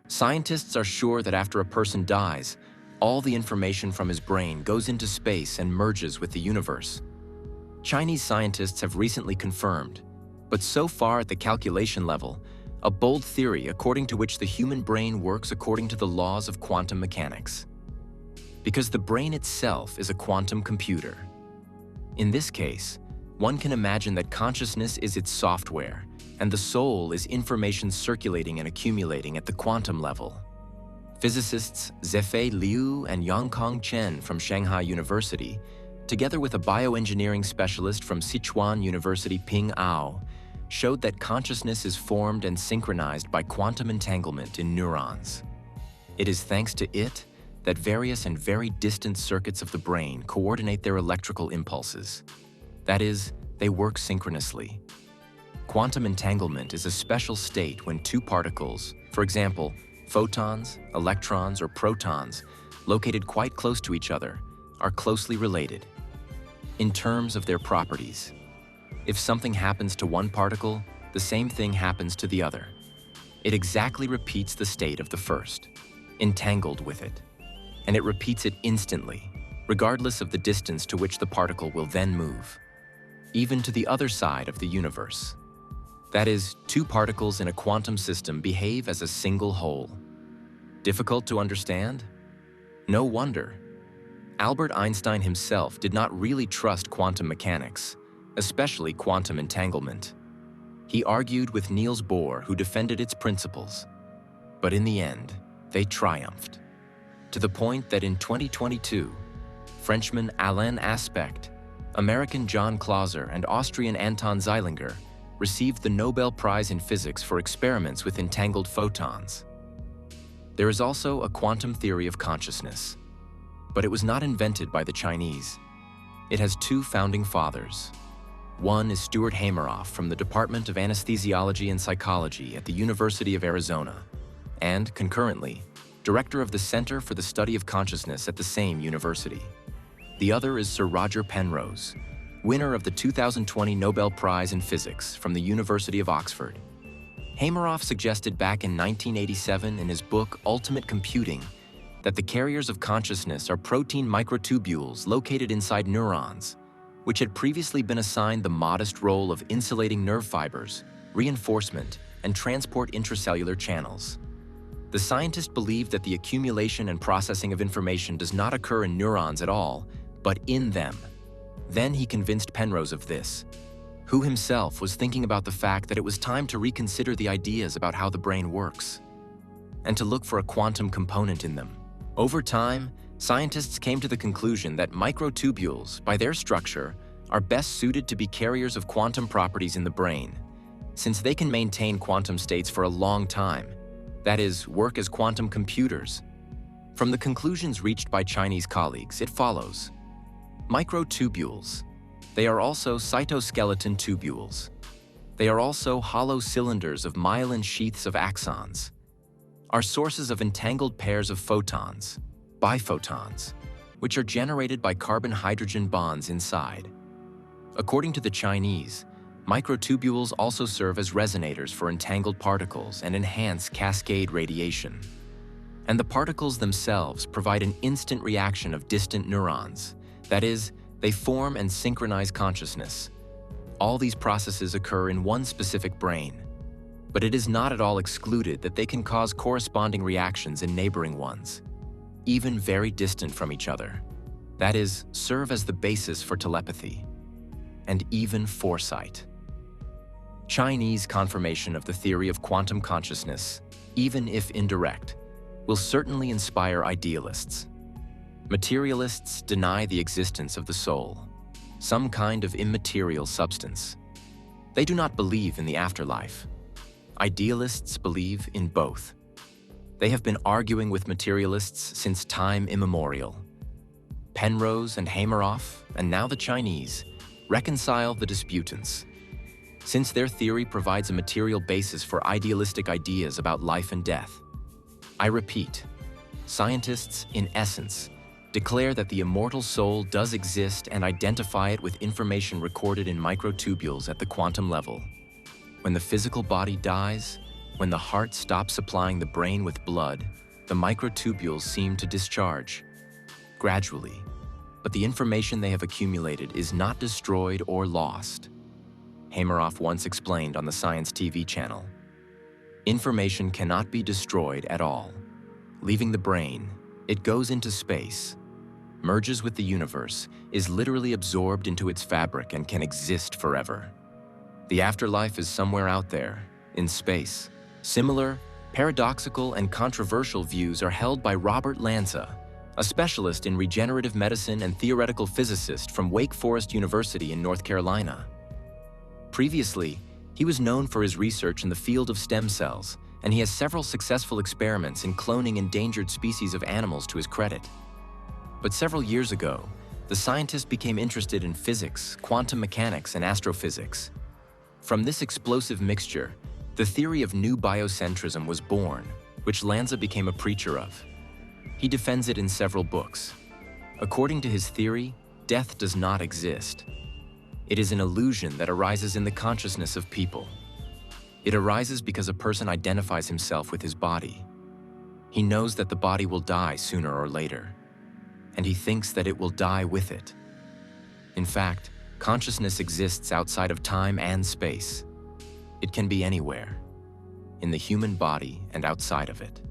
Scientists are sure that after a person dies, all the information from his brain goes into space and merges with the universe. Chinese scientists have recently confirmed, but so far at the calculation level, a bold theory according to which the human brain works according to the laws of quantum mechanics. Because the brain itself is a quantum computer. In this case, one can imagine that consciousness is its software, and the soul is information circulating and accumulating at the quantum level. Physicists Zefei Liu and Yong-Kong Chen from Shanghai University, together with a bioengineering specialist from Sichuan University Ping Ao, showed that consciousness is formed and synchronized by quantum entanglement in neurons. It is thanks to it that various and very distant circuits of the brain coordinate their electrical impulses. That is, they work synchronously. Quantum entanglement is a special state when two particles, for example, photons, electrons, or protons, located quite close to each other, are closely related in terms of their properties. If something happens to one particle, the same thing happens to the other. It exactly repeats the state of the first, entangled with it, and it repeats it instantly, regardless of the distance to which the particle will then move, even to the other side of the universe. That is, two particles in a quantum system behave as a single whole. Difficult to understand? No wonder. Albert Einstein himself did not really trust quantum mechanics, especially quantum entanglement. He argued with Niels Bohr, who defended its principles. But in the end, they triumphed. To the point that in 2022, Frenchman Alain Aspect, American John Clauser, and Austrian Anton Zeilinger received the Nobel Prize in Physics for experiments with entangled photons. There is also a quantum theory of consciousness, but it was not invented by the Chinese. It has two founding fathers. One is Stuart Hameroff from the Department of Anesthesiology and Psychology at the University of Arizona, and, concurrently, director of the Center for the Study of Consciousness at the same university. The other is Sir Roger Penrose, winner of the 2020 Nobel Prize in Physics from the University of Oxford. Hameroff suggested back in 1987 in his book Ultimate Computing that the carriers of consciousness are protein microtubules located inside neurons, which had previously been assigned the modest role of insulating nerve fibers, reinforcement, and transport intracellular channels. The scientist believed that the accumulation and processing of information does not occur in neurons at all, but in them. Then he convinced Penrose of this, who himself was thinking about the fact that it was time to reconsider the ideas about how the brain works, and to look for a quantum component in them. Over time, scientists came to the conclusion that microtubules, by their structure, are best suited to be carriers of quantum properties in the brain, since they can maintain quantum states for a long time, that is, work as quantum computers. From the conclusions reached by Chinese colleagues, it follows. Microtubules. They are also cytoskeleton tubules. They are also hollow cylinders of myelin sheaths of axons, are sources of entangled pairs of photons, biphotons, which are generated by carbon-hydrogen bonds inside. According to the Chinese, microtubules also serve as resonators for entangled particles and enhance cascade radiation. And the particles themselves provide an instant reaction of distant neurons. That is, they form and synchronize consciousness. All these processes occur in one specific brain, but it is not at all excluded that they can cause corresponding reactions in neighboring ones, even very distant from each other. That is, serve as the basis for telepathy, and even foresight. Chinese confirmation of the theory of quantum consciousness, even if indirect, will certainly inspire idealists. Materialists deny the existence of the soul, some kind of immaterial substance. They do not believe in the afterlife. Idealists believe in both. They have been arguing with materialists since time immemorial. Penrose and Hameroff, and now the Chinese, reconcile the disputants. Since their theory provides a material basis for idealistic ideas about life and death. I repeat, scientists, in essence, declare that the immortal soul does exist and identify it with information recorded in microtubules at the quantum level. When the physical body dies, When the heart stops supplying the brain with blood, the microtubules seem to discharge, gradually, but the information they have accumulated is not destroyed or lost. Hameroff once explained on the Science TV channel, "Information cannot be destroyed at all. Leaving the brain, it goes into space, merges with the universe, is literally absorbed into its fabric and can exist forever. The afterlife is somewhere out there, in space." Similar, paradoxical, and controversial views are held by Robert Lanza, a specialist in regenerative medicine and theoretical physicist from Wake Forest University in North Carolina. Previously, he was known for his research in the field of stem cells, and he has several successful experiments in cloning endangered species of animals to his credit. But several years ago, the scientist became interested in physics, quantum mechanics, and astrophysics. From this explosive mixture, the theory of new biocentrism was born, which Lanza became a preacher of. He defends it in several books. According to his theory, death does not exist. It is an illusion that arises in the consciousness of people. It arises because a person identifies himself with his body. He knows that the body will die sooner or later, and he thinks that it will die with it. In fact, consciousness exists outside of time and space. It can be anywhere, in the human body and outside of it,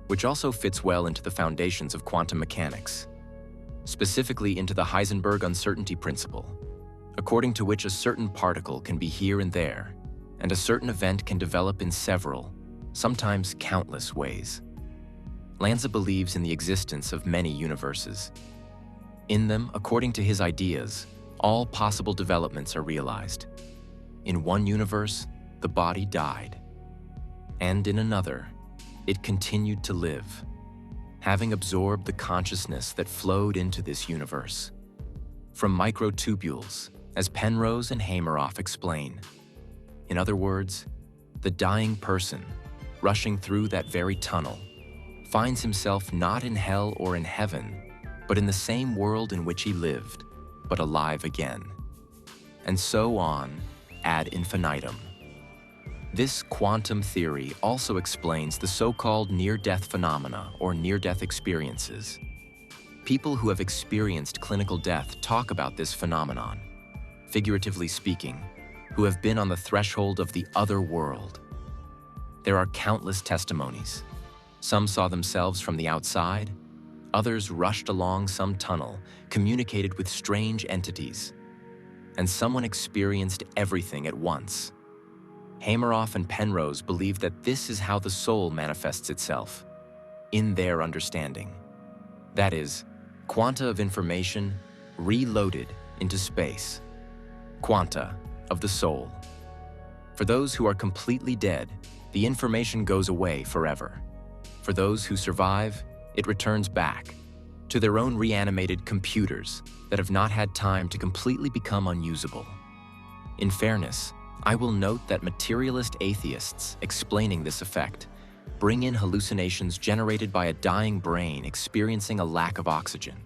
which also fits well into the foundations of quantum mechanics, specifically into the Heisenberg uncertainty principle, according to which a certain particle can be here and there, and a certain event can develop in several, sometimes countless ways. Lanza believes in the existence of many universes. In them, according to his ideas, all possible developments are realized. In one universe, the body died, and in another, it continued to live, having absorbed the consciousness that flowed into this universe. From microtubules, as Penrose and Hameroff explain. In other words, the dying person, rushing through that very tunnel, finds himself not in hell or in heaven, but in the same world in which he lived, but alive again. And so on, ad infinitum. This quantum theory also explains the so-called near-death phenomena or near-death experiences. People who have experienced clinical death talk about this phenomenon, figuratively speaking, who have been on the threshold of the other world. There are countless testimonies. Some saw themselves from the outside, others rushed along some tunnel, communicated with strange entities, and someone experienced everything at once. Hameroff and Penrose believe that this is how the soul manifests itself, in their understanding. That is, quanta of information reloaded into space. Quanta of the soul. For those who are completely dead, the information goes away forever. For those who survive, it returns back to their own reanimated computers that have not had time to completely become unusable. In fairness, I will note that materialist atheists explaining this effect bring in hallucinations generated by a dying brain experiencing a lack of oxygen.